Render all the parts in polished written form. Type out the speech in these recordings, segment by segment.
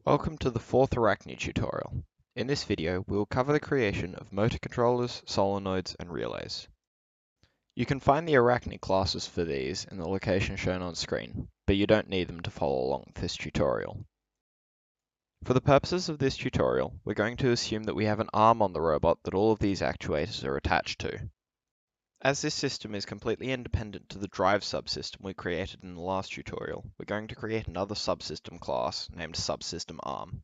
Welcome to the fourth Arachne tutorial. In this video, we will cover the creation of motor controllers, solenoids, and relays. You can find the Arachne classes for these in the location shown on screen, but you don't need them to follow along with this tutorial. For the purposes of this tutorial, we're going to assume that we have an arm on the robot that all of these actuators are attached to. As this system is completely independent to the drive subsystem we created in the last tutorial, we're going to create another subsystem class named Subsystem Arm.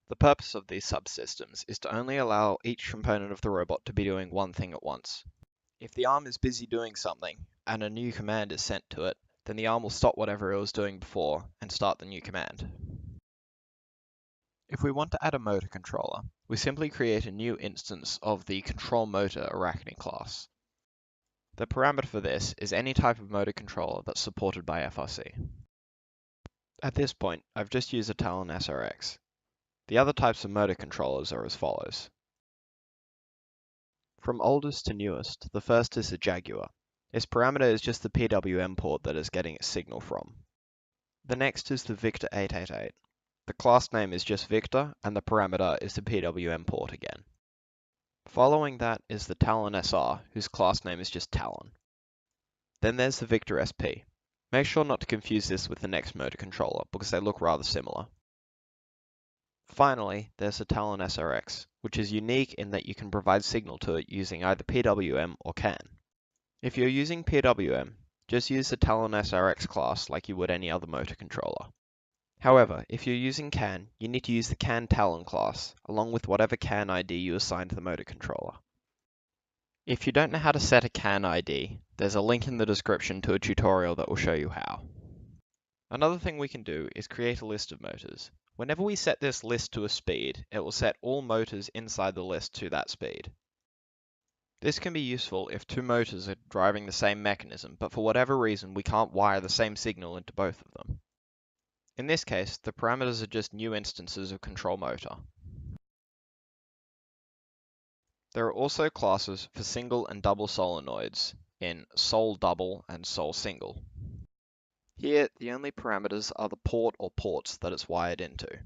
The purpose of these subsystems is to only allow each component of the robot to be doing one thing at once. If the arm is busy doing something and a new command is sent to it, then the arm will stop whatever it was doing before and start the new command. If we want to add a motor controller, we simply create a new instance of the CtrlMotor Arachne class. The parameter for this is any type of motor controller that's supported by FRC. At this point, I've just used a Talon SRX. The other types of motor controllers are as follows. From oldest to newest, the first is the Jaguar. Its parameter is just the PWM port that it's getting its signal from. The next is the Victor 888. The class name is just Victor, and the parameter is the PWM port again. Following that is the Talon SR, whose class name is just Talon. Then there's the Victor SP. Make sure not to confuse this with the next motor controller, because they look rather similar. Finally, there's the Talon SRX, which is unique in that you can provide signal to it using either PWM or CAN. If you're using PWM, just use the Talon SRX class like you would any other motor controller. However, if you're using CAN, you need to use the CAN Talon class, along with whatever CAN ID you assign to the motor controller. If you don't know how to set a CAN ID, there's a link in the description to a tutorial that will show you how. Another thing we can do is create a list of motors. Whenever we set this list to a speed, it will set all motors inside the list to that speed. This can be useful if two motors are driving the same mechanism, but for whatever reason we can't wire the same signal into both of them. In this case, the parameters are just new instances of CtrlMotor. There are also classes for single and double solenoids in Sol Double and Sol Single. Here, the only parameters are the port or ports that it's wired into.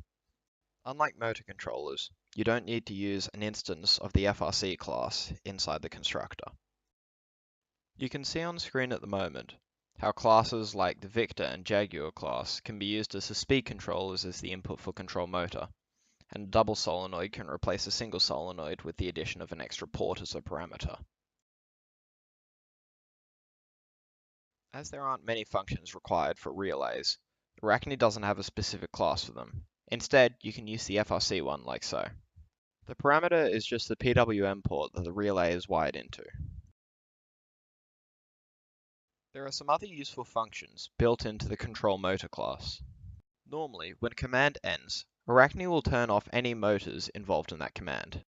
Unlike motor controllers, you don't need to use an instance of the FRC class inside the constructor. You can see on screen at the moment how classes like the Victor and Jaguar class can be used as the speed controllers as the input for CtrlMotor, and a double solenoid can replace a single solenoid with the addition of an extra port as a parameter. As there aren't many functions required for relays, Arachne doesn't have a specific class for them. Instead, you can use the FRC one like so. The parameter is just the PWM port that the relay is wired into. There are some other useful functions built into the CtrlMotor class. Normally, when a command ends, Arachne will turn off any motors involved in that command.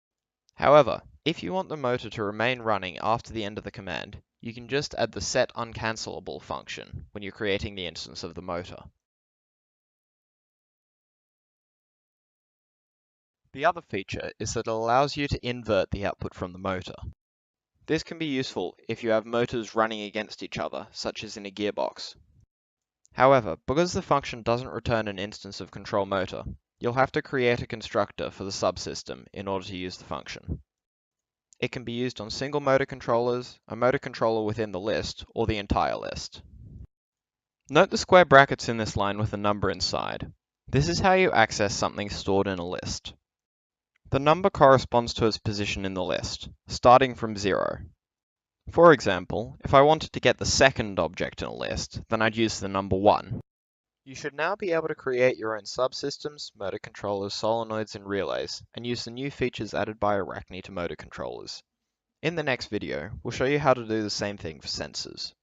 However, if you want the motor to remain running after the end of the command, you can just add the setUncancelable function when you're creating the instance of the motor. The other feature is that it allows you to invert the output from the motor. This can be useful if you have motors running against each other, such as in a gearbox. However, because the function doesn't return an instance of CtrlMotor, you'll have to create a constructor for the subsystem in order to use the function. It can be used on single motor controllers, a motor controller within the list, or the entire list. Note the square brackets in this line with a number inside. This is how you access something stored in a list. The number corresponds to its position in the list, starting from 0. For example, if I wanted to get the second object in a list, then I'd use the number 1. You should now be able to create your own subsystems, motor controllers, solenoids, and relays, and use the new features added by Arachne to motor controllers. In the next video, we'll show you how to do the same thing for sensors.